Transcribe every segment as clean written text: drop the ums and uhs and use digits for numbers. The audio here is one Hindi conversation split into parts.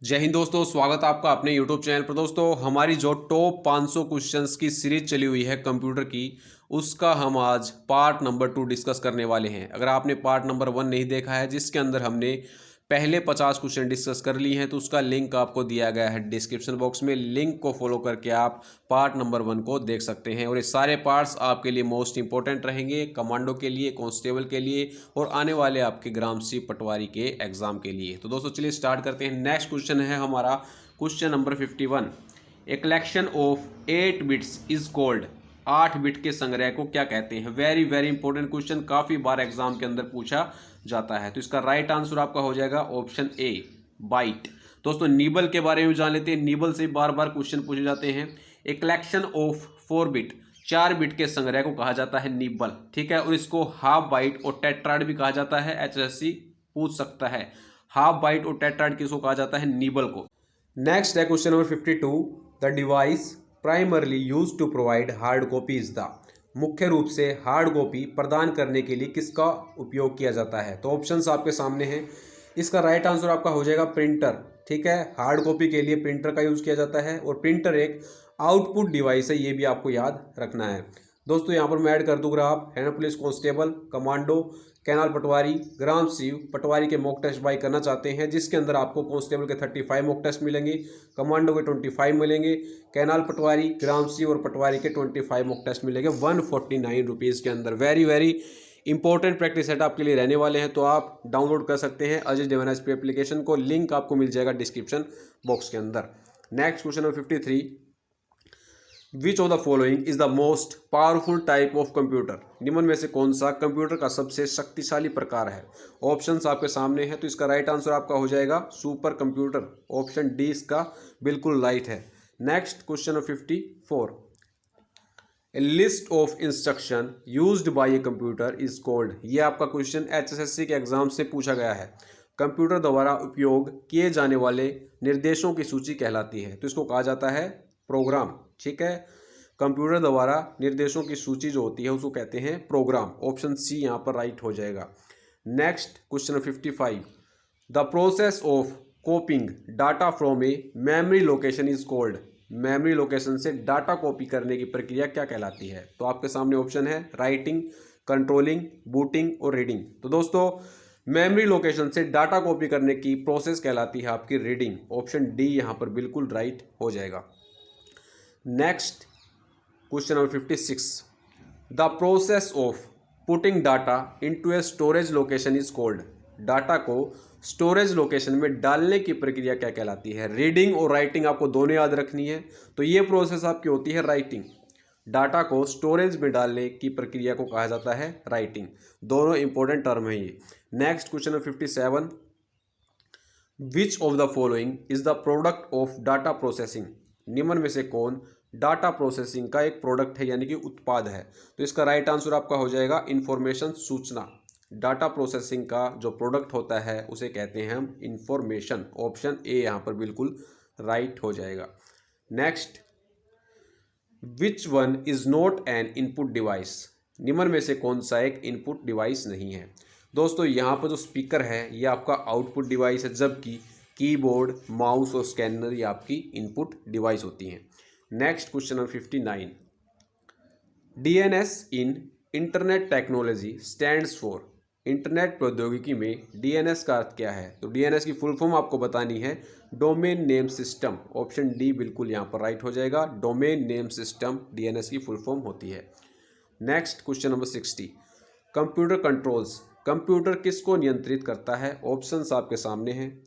जय हिंद दोस्तों, स्वागत है आपका अपने YouTube चैनल पर। दोस्तों हमारी जो टॉप 500 क्वेश्चंस की सीरीज चली हुई है कंप्यूटर की, उसका हम आज पार्ट नंबर 2 डिस्कस करने वाले हैं। अगर आपने पार्ट नंबर 1 नहीं देखा है, जिसके अंदर हमने पहले 50 क्वेश्चन डिस्कस कर लिए हैं, तो उसका लिंक आपको दिया गया है डिस्क्रिप्शन बॉक्स में। लिंक को फॉलो करके आप पार्ट नंबर 1 को देख सकते हैं। और ये सारे पार्ट्स आपके लिए मोस्ट इंपॉर्टेंट रहेंगे, कमांडो के लिए, कांस्टेबल के लिए और आने वाले आपके ग्राम सी पटवारी के एग्जाम के लिए। तो दोस्तों चलिए स्टार्ट करते हैं। नेक्स्ट क्वेश्चन है हमारा question number 51। A collection of 8 bits is called. 8 bit के संग्रह को क्या कहते हैं? वेरी वेरी इंपॉर्टेंट क्वेश्चन, काफी बार एग्जाम के अंदर पूछा जाता है। तो इसका राइट आंसर आपका हो जाएगा ऑप्शन ए, बाइट। दोस्तों निबल के बारे में जान लेते हैं। निबल से बार बार क्वेश्चन पूछे जाते हैं। A collection of 4 bit, 4 bit के संग्रह को कहा जाता है निबल, ठीक है। और इसको हाफ बाइट और टेट्राइड भी कहा जाता है। एचएससी पूछ सकता है हाफ बाइट और टेट्राइड किसको कहा जाता है? निबल को। नेक्स्ट है question number 52। The device primarily use to provide hard copy is the. मुख्य रूप से हार्ड कॉपी प्रदान करने के लिए किसका उपयोग किया जाता है? तो ऑप्शंस आपके सामने हैं। इसका राइट आंसर आपका हो जाएगा प्रिंटर, ठीक है। हार्ड कॉपी के लिए प्रिंटर का यूज किया जाता है और प्रिंटर एक आउटपुट डिवाइस है, ये भी आपको याद रखना है। दोस्तों यहाँ पर मैं ऐड कर दूँ graph. Haryana police constable, commando, canal patwari, ग्राम सीव पटवारी के मॉक टेस्ट बाई करना चाहते हैं, जिसके अंदर आपको कांस्टेबल के 35 मॉक टेस्ट मिलेंगे, कमांडो के 25 मिलेंगे, कैनाल पटवारी, ग्राम सीव और पटवारी के 25 मॉक टेस्ट मिलेंगे 149 रुपीज़ के अंदर। Very very important practice set आपके लिए रहने वाले हैं। तो आप डाउनलोड कर सकते हैं अजय डेवन एचपी एप्लीकेशन को। लिंक आपको मिल जाएगा डिस्क्रिप्शन बॉक्स के अंदर। Next question number 53। Which of the following is the most powerful type of computer? निम्न में से कौन सा कंप्यूटर का सबसे शक्तिशाली प्रकार है? ऑप्शंस आपके सामने हैं। तो इसका राइट आंसर आपका हो जाएगा सुपर कंप्यूटर। ऑप्शन डी इसका बिल्कुल राइट है। Next question 54। A list of instruction used by a computer is called. ये आपका क्वेश्चन एचएसएससी के एग्जाम से पूछा गया है। कंप्यूटर द्वारा उपयोग किए जाने वाले निर्देशों की सूची कहलाती है। तो इसको कहा जाता है प्रोग्राम, ठीक है। कंप्यूटर द्वारा निर्देशों की सूची जो होती है उसको कहते हैं प्रोग्राम। ऑप्शन सी यहाँ पर राइट हो जाएगा। Next question 55। The process of कॉपिंग data from a memory location is called. Memory location से डाटा कॉपी करने की प्रक्रिया क्या कहलाती है? तो आपके सामने ऑप्शन है राइटिंग, कंट्रोलिंग, बूटिंग और रीडिंग। तो दोस्तों मेमोरी लोकेशन से डाटा कॉपी करने की प्रोसेस कहलाती है आपकी रीडिंग। ऑप्शन डी यहाँ पर बिल्कुल राइट हो जाएगा। Next question number 56। The process of putting data into a storage location is called. Data को स्टोरेज लोकेशन में डालने की प्रक्रिया क्या कहलाती है? रीडिंग और राइटिंग आपको दोनों याद रखनी है। तो ये प्रोसेस आपकी होती है राइटिंग। डाटा को स्टोरेज में डालने की प्रक्रिया को कहा जाता है राइटिंग। दोनों इंपॉर्टेंट टर्म है ये। Next question number 57। Which of the following is the product of data processing? निम्न में से कौन डाटा प्रोसेसिंग का एक प्रोडक्ट है, यानी कि उत्पाद है? तो इसका राइट आंसर आपका हो जाएगा इंफॉर्मेशन, सूचना। डाटा प्रोसेसिंग का जो प्रोडक्ट होता है उसे कहते हैं हम इंफॉर्मेशन। ऑप्शन ए यहाँ पर बिल्कुल राइट हो जाएगा। Next, which one is not an input device? निम्न में से कौन सा एक इनपुट डिवाइस नहीं है? दोस्तों यहाँ पर जो स्पीकर है ये आपका आउटपुट डिवाइस है, जबकि कीबोर्ड, माउस और स्कैनर ये आपकी इनपुट डिवाइस होती हैं। Next question number 59। DNS in internet technology stands for. Internet प्रौद्योगिकी में डीएनएस का अर्थ क्या है? तो डीएनएस की फुल फॉर्म आपको बतानी है domain name system. Option D बिल्कुल यहाँ पर राइट हो जाएगा। डोमेन नेम सिस्टम डीएनएस की फुल फॉर्म होती है। Next question number 60। Computer controls. Computer किसको नियंत्रित करता है? ऑप्शंस आपके सामने हैं।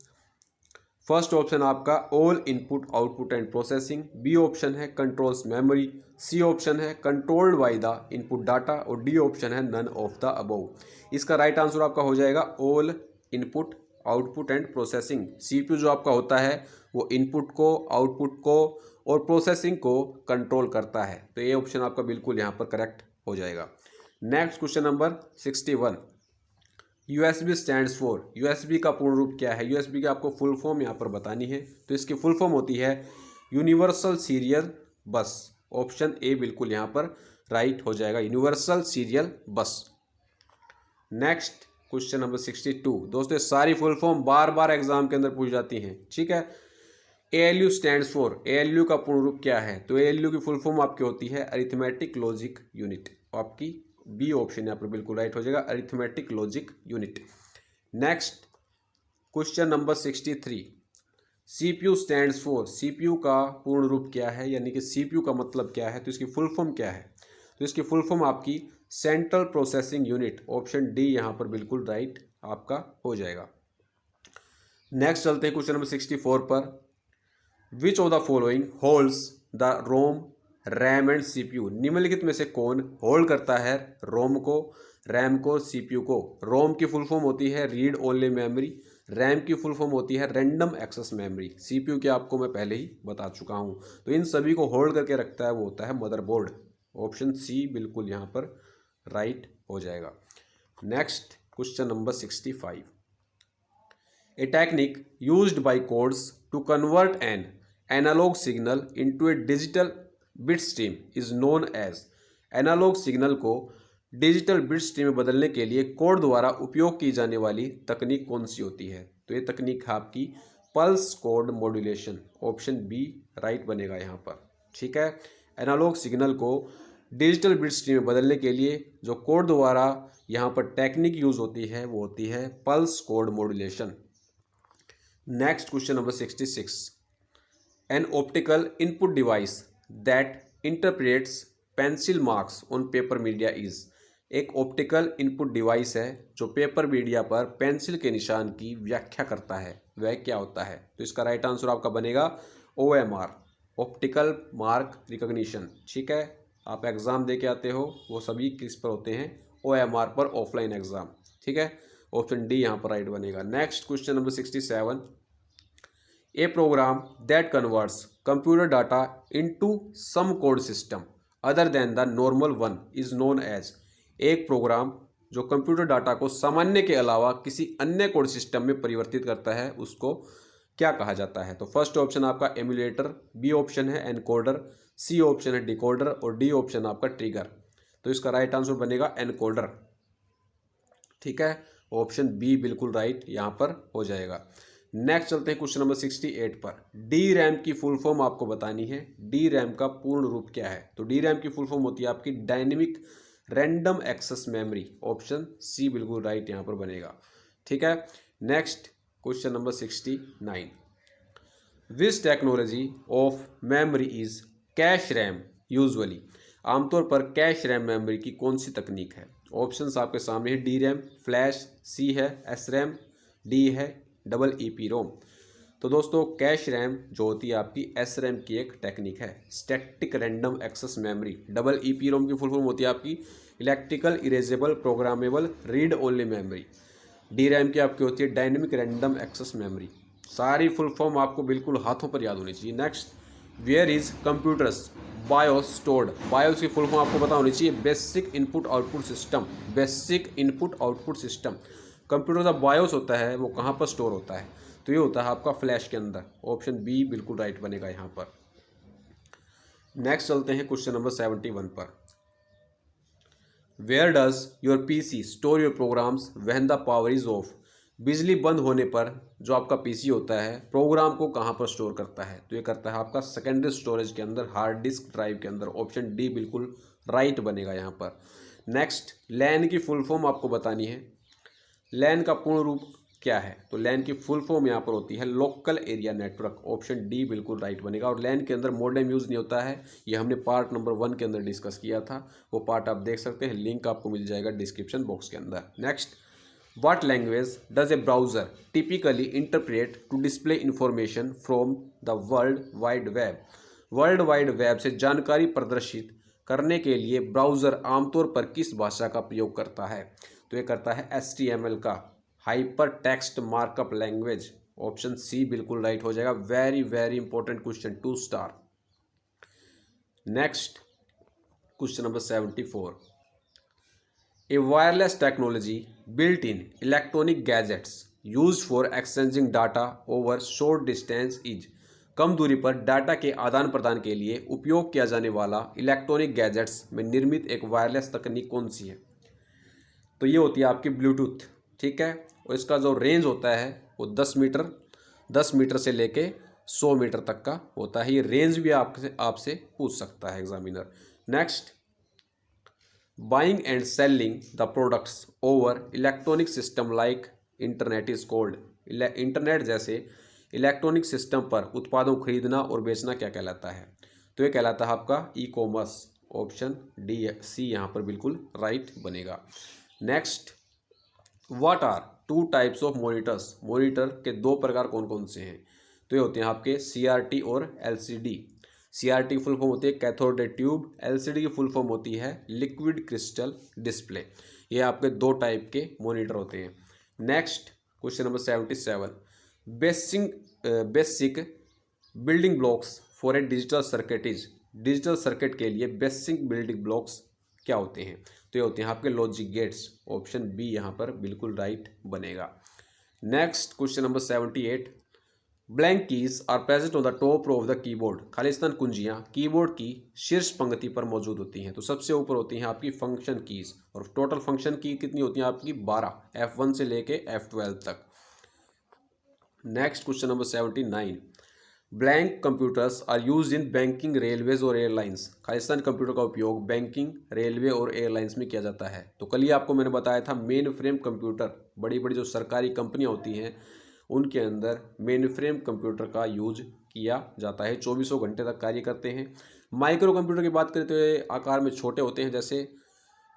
फर्स्ट ऑप्शन आपका all input output and processing, B option है कंट्रोल्स मेमोरी, सी ऑप्शन है controlled by the input data और डी ऑप्शन है नन ऑफ द अबव। इसका राइट आंसर आपका हो जाएगा all input output and processing. CPU जो आपका होता है वो इनपुट को, आउटपुट को और प्रोसेसिंग को कंट्रोल करता है। तो ये ऑप्शन आपका बिल्कुल यहाँ पर करेक्ट हो जाएगा। Next question number 61। USB stands for. USB का पूर्ण रूप क्या है? यूएसबी की आपको फुल फॉर्म यहाँ पर बतानी है। तो इसकी फुल फॉर्म होती है यूनिवर्सल सीरियल बस। ऑप्शन ए बिल्कुल यहाँ पर राइट हो जाएगा, यूनिवर्सल सीरियल बस। Next question number 62। दोस्तों ये सारी फुल फॉर्म बार बार एग्जाम के अंदर पूछ जाती हैं, ठीक है। ALU स्टैंड्स फॉर, ALU का पूर्ण रूप क्या है? तो ALU की फुल फॉर्म आपकी होती है अरिथमेटिक लॉजिक यूनिट। आपकी बी ऑप्शन यहाँ पर बिल्कुल राइट हो जाएगा, arithmetic logic unit. Next question number 63। CPU stands for, CPU का पूर्ण रूप क्या है, यानी कि CPU का मतलब क्या है, तो इसकी फुल फॉर्म क्या है? तो इसकी फुल फॉर्म आपकी central processing unit, option D यहाँ पर बिल्कुल राइट आपका हो जाएगा। नेक्स्ट चलते हैं क्वेश्चन नंबर 64 पर। Which of the following holds the ROM, RAM and CPU? निम्नलिखित में से कौन होल्ड करता है रोम को, रैम को, CPU को? रोम की फुल फॉर्म होती है रीड ओनली मेमोरी, रैम की फुल फॉर्म होती है रैंडम एक्सेस मेमोरी, CPU की आपको मैं पहले ही बता चुका हूँ। तो इन सभी को होल्ड करके रखता है वो होता है मदरबोर्ड, ऑप्शन सी बिल्कुल यहाँ पर राइट हो जाएगा। Next question number 65। A technique used by codes to convert an analog signal into a digital bit stream is known as। Analog signal को डिजिटल बिट स्ट्रीम में बदलने के लिए कोड द्वारा उपयोग की जाने वाली तकनीक कौन सी होती है? तो ये तकनीक है आपकी pulse code modulation, option B right बनेगा यहाँ पर, ठीक है। एनालॉग सिग्नल को डिजिटल बिट स्ट्रीम में बदलने के लिए जो कोड द्वारा यहाँ पर टेक्निक यूज होती है वो होती है pulse code modulation. Next question number 66। An optical input device that interprets pencil marks on paper media is. एक ऑप्टिकल इनपुट डिवाइस है जो पेपर मीडिया पर पेंसिल के निशान की व्याख्या करता है, वह क्या होता है? तो इसका राइट आंसर आपका बनेगा OMR, ऑप्टिकल मार्क रिकॉग्निशन, ठीक है। आप एग्जाम दे के आते हो वो सभी किस पर होते हैं? OMR पर, ऑफलाइन एग्जाम, ठीक है। ऑप्शन डी यहाँ पर राइट बनेगा। Next question number 67। A program that converts computer data into some code system other than the normal one is known as. एक प्रोग्राम जो कंप्यूटर डाटा को सामान्य के अलावा किसी अन्य कोड सिस्टम में परिवर्तित करता है उसको क्या कहा जाता है? तो फर्स्ट ऑप्शन आपका एमुलेटर, बी ऑप्शन है एनकोडर, सी ऑप्शन है डिकोडर और डी ऑप्शन आपका ट्रिगर। तो इसका राइट आंसर बनेगा एनकोडर, ठीक है। ऑप्शन बी बिल्कुल राइट यहाँ पर हो जाएगा। नेक्स्ट चलते हैं क्वेश्चन नंबर 68 पर। डी रैम की फुल फॉर्म आपको बतानी है। डी रैम का पूर्ण रूप क्या है? तो डी रैम की फुल फॉर्म होती है आपकी dynamic random access memory, option C बिल्कुल राइट यहाँ पर बनेगा, ठीक है। Next question number 69। Which technology of memory is cache RAM usually? आमतौर पर कैश रैम मेमोरी की कौन सी तकनीक है? ऑप्शंस आपके सामने है डी रैम, फ्लैश, सी है एस रैम, डी है डबल EP रोम। तो दोस्तों कैश रैम जो होती है आपकी एस रैम की एक टेक्निक है, static random access memory. Double EP ROM की फुल फॉर्म होती है आपकी electrical erasable programmable read only memory. D RAM की आपकी होती है डायनेमिक रैंडम एक्सेस मेमोरी। सारी फुल फॉर्म आपको बिल्कुल हाथों पर याद होनी चाहिए। Next, where is computers BIOS stored? BIOS की फुल फॉर्म आपको पता होनी चाहिए basic input output system, basic input output system. Computer का बायोस होता है वो कहाँ पर स्टोर होता है? तो ये होता है आपका फ्लैश के अंदर, ऑप्शन बी बिल्कुल राइट बनेगा यहाँ पर। नेक्स्ट चलते हैं क्वेश्चन नंबर 71 पर। Where does your PC store your programs when the power is off? बिजली बंद होने पर जो आपका PC होता है प्रोग्राम को कहाँ पर स्टोर करता है? तो ये करता है आपका सेकेंडरी स्टोरेज के अंदर, हार्ड डिस्क ड्राइव के अंदर, ऑप्शन डी बिल्कुल राइट बनेगा यहाँ पर। नेक्स्ट, लैन की फुल फॉर्म आपको बतानी है। लैन का पूर्ण रूप क्या है? तो लैन की फुल फॉर्म यहाँ पर होती है local area network, option D बिल्कुल राइट बनेगा। और लैन के अंदर मॉडेम यूज़ नहीं होता है, ये हमने पार्ट नंबर 1 के अंदर डिस्कस किया था, वो पार्ट आप देख सकते हैं, लिंक आपको मिल जाएगा डिस्क्रिप्शन बॉक्स के अंदर। Next, what language does a browser typically interpret to display information from the world wide web? World wide web से जानकारी प्रदर्शित करने के लिए ब्राउज़र आमतौर पर किस भाषा का प्रयोग करता है? तो ये करता है HTML का, hyper text markup language, option C बिल्कुल राइट हो जाएगा। Very very important question, 2 star. Next question number 74। A wireless technology built in electronic gadgets use for exchanging data over short distance is. कम दूरी पर डाटा के आदान प्रदान के लिए उपयोग किया जाने वाला इलेक्ट्रॉनिक गैजेट्स में निर्मित एक वायरलेस तकनीक कौन सी है? तो ये होती है आपकी ब्लूटूथ, ठीक है। और इसका जो रेंज होता है वो 10 मीटर से लेके 100 मीटर तक का होता है। ये रेंज भी आपसे पूछ सकता है examiner. Next, buying and selling the products over electronic system like internet is called. Internet जैसे इलेक्ट्रॉनिक सिस्टम पर उत्पादों को खरीदना और बेचना क्या कहलाता है? तो ये कहलाता है आपका e commerce. Option D C यहाँ पर बिल्कुल राइट बनेगा। Next, what are two types of monitors. Monitor के दो प्रकार कौन कौन से हैं? तो ये होते हैं आपके सीआरटी और एलसीडी। सीआरटी की फुल फॉर्म होती है कैथोड रे ट्यूब, एलसीडी की फुल फॉर्म होती है लिक्विड क्रिस्टल डिस्प्ले। ये आपके दो टाइप के मॉनिटर होते हैं। Next, question number 77, basic building blocks for a digital circuit is. Digital circuit के लिए बेसिक बिल्डिंग ब्लॉक्स क्या होते हैं? तो ये होते हैं आपके लॉजिक गेट्स। ऑप्शन बी यहाँ पर बिल्कुल राइट बनेगा। Next, question number 78, blank keys are present on the top of the keyboard. खालिस्तान कुंजियाँ कीबोर्ड की शीर्ष पंक्ति पर मौजूद होती हैं। तो सबसे ऊपर होती हैं आपकी फंक्शन कीज, और टोटल फंक्शन की कितनी होती हैं आपकी? 12, F1 से लेके F12 तक। Next, question number 79, blank computers are use in banking, railways और एयरलाइंस। खालिस्तान कंप्यूटर का उपयोग बैंकिंग, रेलवे और एयरलाइंस में किया जाता है। तो कल ही आपको मैंने बताया था मेन फ्रेम कंप्यूटर, बड़ी बड़ी जो सरकारी कंपनियां होती हैं उनके अंदर मेन फ्रेम कंप्यूटर का यूज किया जाता है। 24 घंटे तक कार्य करते हैं। माइक्रो कंप्यूटर की बात करें तो ये आकार में छोटे होते हैं, जैसे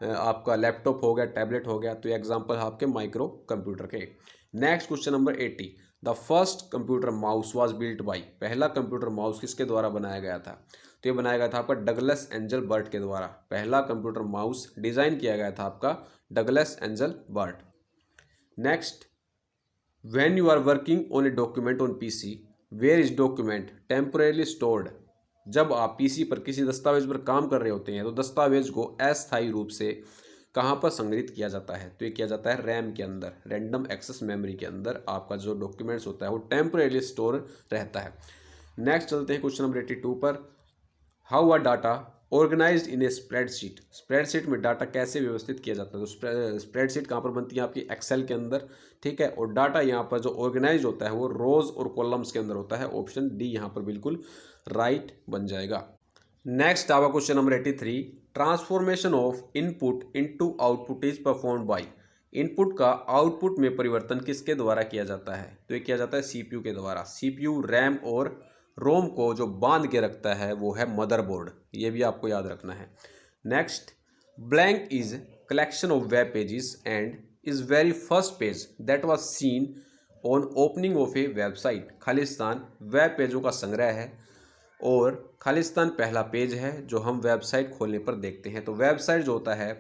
आपका लैपटॉप हो गया, टैबलेट हो गया। तो ये एग्जाम्पल है आपके माइक्रो कंप्यूटर के। Next, question number 80, the first computer mouse was built by. पहला कंप्यूटर माउस किसके द्वारा बनाया गया था? तो ये बनाया गया था आपका डगलस एंजल बर्ट के द्वारा। पहला कंप्यूटर माउस डिजाइन किया गया था आपका Douglas Engelbart. Next, when you are working on a document on PC, where is document temporarily stored. जब आप पीसी पर किसी दस्तावेज पर काम कर रहे होते हैं तो दस्तावेज को अस्थायी रूप से कहाँ पर संग्रहित किया जाता है? तो ये किया जाता है रैम के अंदर, रैंडम एक्सेस मेमोरी के अंदर आपका जो डॉक्यूमेंट्स होता है वो टेम्पोरेली स्टोर रहता है। नेक्स्ट चलते हैं क्वेश्चन नंबर 82 पर, how are data organized in a spreadsheet. Spreadsheet में डाटा कैसे व्यवस्थित किया जाता है? तो स्प्रेडशीट कहाँ पर बनती है? आपकी एक्सेल के अंदर, ठीक है। और डाटा यहाँ पर जो ऑर्गेनाइज होता है वो रोज और कॉलम्स के अंदर होता है। ऑप्शन डी यहाँ पर बिल्कुल राइट बन जाएगा। नेक्स्ट आपका question number 83, transformation of input into output is performed by. Input का आउटपुट में परिवर्तन किसके द्वारा किया जाता है? तो ये किया जाता है सीपीयू के द्वारा। सीपीयू रैम और रोम को जो बांध के रखता है वो है मदरबोर्ड। ये भी आपको याद रखना है। Next, blank is collection of web pages and is very first page that was scene on opening of A website. Khalistan web पेजों का संग्रह है और खालिस्तान पहला पेज है जो हम वेबसाइट खोलने पर देखते हैं। तो वेबसाइट जो होता है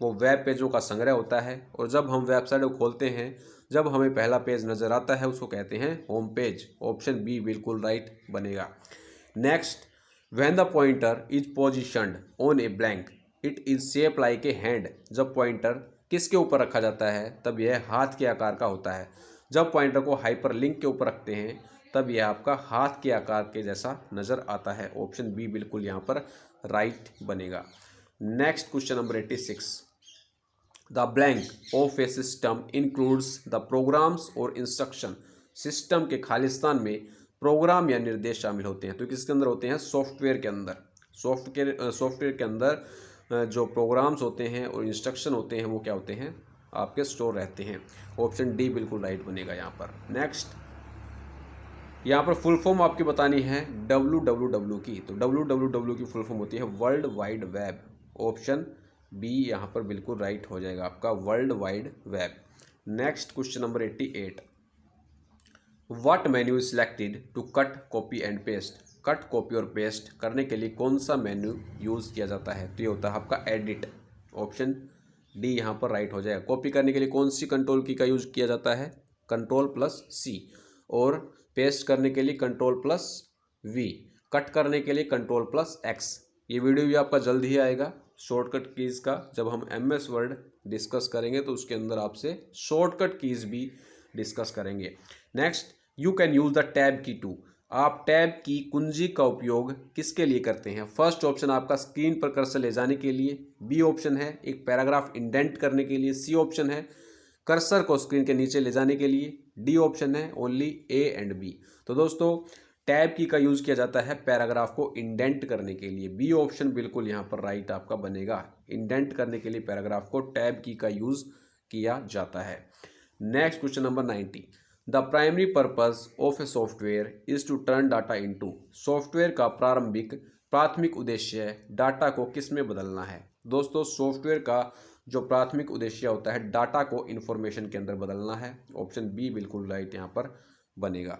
वो वेब पेजों का संग्रह होता है, और जब हम वेबसाइट को खोलते हैं, जब हमें पहला पेज नज़र आता है उसको कहते हैं होम पेज। ऑप्शन बी बिल्कुल राइट बनेगा। Next, when the pointer is positioned on a blank it is shape like a hand. जब पॉइंटर किसके ऊपर रखा जाता है तब यह हाथ के आकार का होता है। जब पॉइंटर को हाइपर लिंक के ऊपर रखते हैं तब यह आपका हाथ के आकार के जैसा नज़र आता है। ऑप्शन बी बिल्कुल यहाँ पर राइट बनेगा। Next question number 86, the blank of a system includes the programs और इंस्ट्रक्शन। सिस्टम के खालिस्तान में प्रोग्राम या निर्देश शामिल होते हैं। तो किसके अंदर होते हैं? सॉफ्टवेयर के अंदर। सॉफ्टवेयर के अंदर जो प्रोग्राम्स होते हैं और इंस्ट्रक्शन होते हैं वो क्या होते हैं? आपके स्टोर रहते हैं। ऑप्शन डी बिल्कुल राइट बनेगा यहाँ पर। नेक्स्ट, यहाँ पर फुल फॉर्म आपकी बतानी है www की। तो www की फुल फॉर्म होती है world wide web. Option B यहाँ पर बिल्कुल राइट हो जाएगा आपका, world wide web. Next question number 88, what menu is selected to cut copy and paste. Cut copy और पेस्ट करने के लिए कौन सा मेन्यू यूज़ किया जाता है? तो ये होता है आपका एडिट। ऑप्शन डी यहाँ पर राइट हो जाएगा। कॉपी करने के लिए कौन सी कंट्रोल की का यूज किया जाता है? Ctrl+C। और पेस्ट करने के लिए Ctrl+V। कट करने के लिए Ctrl+X। ये वीडियो भी आपका जल्द ही आएगा शॉर्टकट कीज़ का। जब हम MS वर्ड डिस्कस करेंगे तो उसके अंदर आपसे शॉर्टकट कीज़ भी डिस्कस करेंगे। Next, you can use the tab की टू। आप टैब की कुंजी का उपयोग किसके लिए करते हैं? फर्स्ट ऑप्शन आपका स्क्रीन पर कर्सर ले जाने के लिए, बी ऑप्शन है एक पैराग्राफ इंडेंट करने के लिए, सी ऑप्शन है कर्सर को स्क्रीन के नीचे ले जाने के लिए, डी ऑप्शन है ओनली ए एंड बी। तो दोस्तों टैब की का यूज़ किया जाता है पैराग्राफ को इंडेंट करने के लिए, बी ऑप्शन बिल्कुल यहाँ पर राइट आपका बनेगा। इंडेंट करने के लिए पैराग्राफ को टैब की का यूज़ किया जाता है। Next question number 90, the primary purpose of a software is to turn data into. Software का प्राथमिक उद्देश्य डाटा को किस में बदलना है। दोस्तों सॉफ्टवेयर का जो प्राथमिक उद्देश्य होता है डाटा को इंफॉर्मेशन के अंदर बदलना है। ऑप्शन बी बिल्कुल राइट यहाँ पर बनेगा।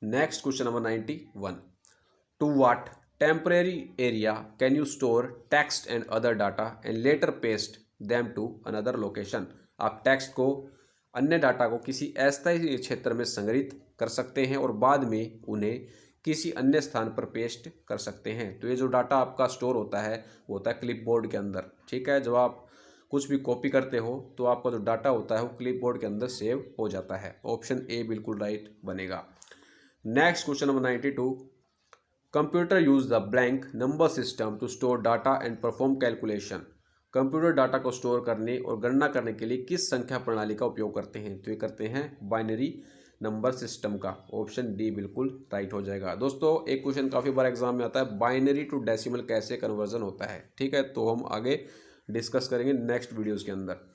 Next question number 91, to what temporary area can you store text and other data and later paste them to another location. आप टेक्स्ट को अन्य डाटा को किसी अस्थायी क्षेत्र में संग्रहित कर सकते हैं और बाद में उन्हें किसी अन्य स्थान पर पेस्ट कर सकते हैं। तो ये जो डाटा आपका स्टोर होता है वो होता है क्लिपबोर्ड के अंदर। ठीक है, जब आप कुछ भी कॉपी करते हो तो आपका जो डाटा होता है वो क्लिपबोर्ड के अंदर सेव हो जाता है। ऑप्शन ए बिल्कुल राइट बनेगा। Next question number 92, computer use the blank number system to store data and perform calculation. Computer data को स्टोर करने और गणना करने के लिए किस संख्या प्रणाली का उपयोग करते हैं। तो ये करते हैं बाइनरी नंबर सिस्टम का। ऑप्शन डी बिल्कुल राइट हो जाएगा। दोस्तों एक क्वेश्चन काफ़ी बार एग्जाम में आता है, बाइनरी टू डेसिमल कैसे कन्वर्जन होता है। ठीक है, तो हम आगे डिस्कस करेंगे नेक्स्ट वीडियोज़ के अंदर।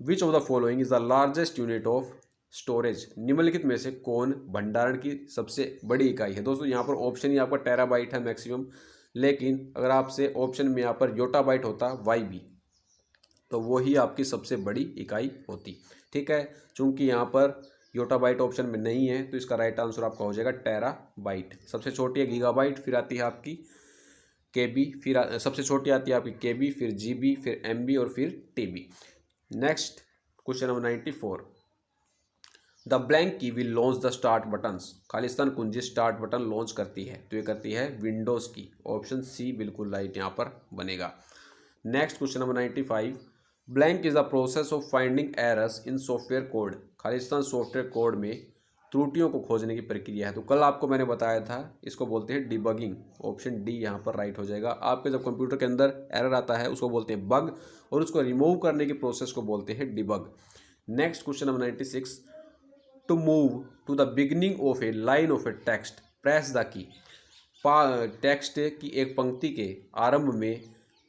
विच of the following is the largest unit of storage. निम्नलिखित में से कौन भंडारण की सबसे बड़ी इकाई है। दोस्तों यहाँ पर ऑप्शन ही आपका टेराबाइट है मैक्सिमम, लेकिन अगर आपसे ऑप्शन में यहाँ पर योटाबाइट होता वाई बी तो वो ही आपकी सबसे बड़ी इकाई होती। ठीक है, चूंकि यहाँ पर योटाबाइट ऑप्शन में नहीं है तो इसका राइट आंसर आपका हो जाएगा टेराबाइट। सबसे छोटी है गीगाबाइट, फिर आती है आपकी केबी, फिर सबसे छोटी आती है आपकी केबी, फिर जीबी, फिर एमबी और फिर TB. Next question number 94, the blank key will launch the start buttons. खालिस्तान कुंजी स्टार्ट बटन लॉन्च करती है, तो ये करती है विंडोज़ की। ऑप्शन सी बिल्कुल राइट यहाँ पर बनेगा। Next question number 95, blank is the process of finding errors in software code. Khalistan software code में त्रुटियों को खोजने की प्रक्रिया है। तो कल आपको मैंने बताया था इसको बोलते हैं डिबगिंग। ऑप्शन डी यहाँ पर राइट हो जाएगा। आपके जब कंप्यूटर के अंदर एरर आता है उसको बोलते हैं बग और उसको रिमूव करने की प्रोसेस को बोलते हैं debug. Next question number 96, to move to the beginning of a line of a text press the key. Text की एक पंक्ति के आरंभ में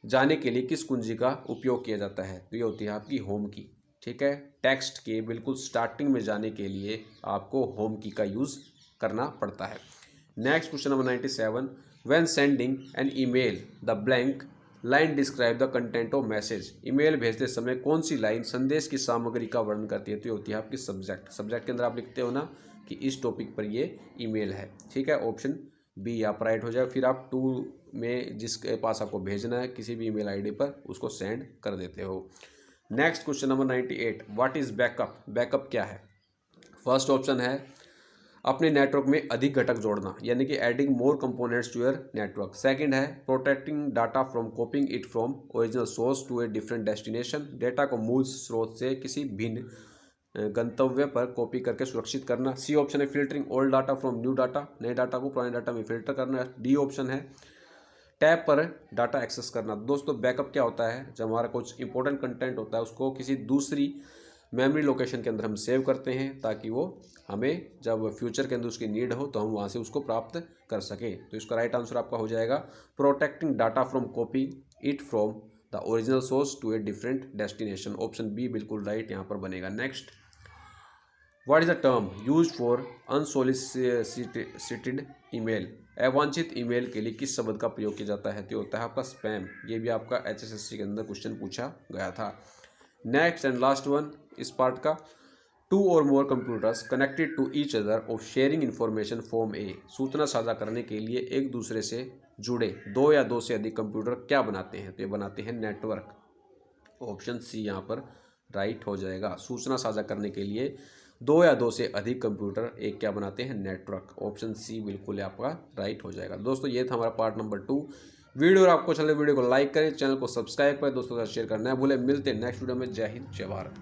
जाने के लिए किस कुंजी का उपयोग किया जाता है। तो ये होती है आपकी होम की। ठीक है, टेक्स्ट के बिल्कुल स्टार्टिंग में जाने के लिए आपको होम की का यूज़ करना पड़ता है। Next question number 97, when sending an email the blank line describe the content of message. Email भेजते समय कौन सी लाइन संदेश की सामग्री का वर्णन करती है। तो ये होती है आपकी सब्जेक्ट। सब्जेक्ट के अंदर आप लिखते हो ना कि इस टॉपिक पर ये ईमेल है। ठीक है, ऑप्शन बी आप राइट हो जाए। फिर आप टू में जिसके पास आपको भेजना है किसी भी ईमेल आईडी पर उसको सेंड कर देते हो। Next question number 98, what is backup. Backup क्या है। फर्स्ट ऑप्शन है अपने नेटवर्क में अधिक घटक जोड़ना, यानी कि adding more components to your network. Second है protecting data from copying it from original source to a different destination. Data को मूल स्रोत से किसी भिन्न गंतव्य पर कॉपी करके सुरक्षित करना। सी ऑप्शन है filtering old data from new data, नए डाटा को पुराने डाटा में फिल्टर करना। डी ऑप्शन है टैब पर डाटा एक्सेस करना। दोस्तों बैकअप क्या होता है, जब हमारा कुछ इंपॉर्टेंट कंटेंट होता है उसको किसी दूसरी मेमोरी लोकेशन के अंदर हम सेव करते हैं ताकि वो हमें जब फ्यूचर के अंदर उसकी नीड हो तो हम वहाँ से उसको प्राप्त कर सकें। तो इसका राइट आंसर आपका हो जाएगा protecting data from copying it from the original source to a different destination. Option B बिल्कुल राइट यहाँ पर बनेगा। Next, what is the term use for unsolicited email. अवांछित ईमेल के लिए किस शब्द का प्रयोग किया जाता है। तो होता है आपका स्पैम। ये भी आपका HSSC के अंदर क्वेश्चन पूछा गया था। नेक्स्ट एंड लास्ट वन इस पार्ट का, टू और more computers connected to each other of sharing information form a. सूचना साझा करने के लिए एक दूसरे से जुड़े दो या दो से अधिक कंप्यूटर क्या बनाते हैं। तो ये बनाते हैं नेटवर्क। ऑप्शन सी यहाँ पर राइट हो जाएगा। सूचना साझा करने के लिए दो या दो से अधिक कंप्यूटर एक क्या बनाते हैं, नेटवर्क। ऑप्शन सी बिल्कुल आपका राइट हो जाएगा। दोस्तों ये था हमारा पार्ट नंबर 2। वीडियो आपको चले वीडियो को लाइक करें, चैनल को सब्सक्राइब करें, दोस्तों के साथ शेयर करना है भूलें। मिलते हैं नेक्स्ट वीडियो में। जय हिंद, जय भारत।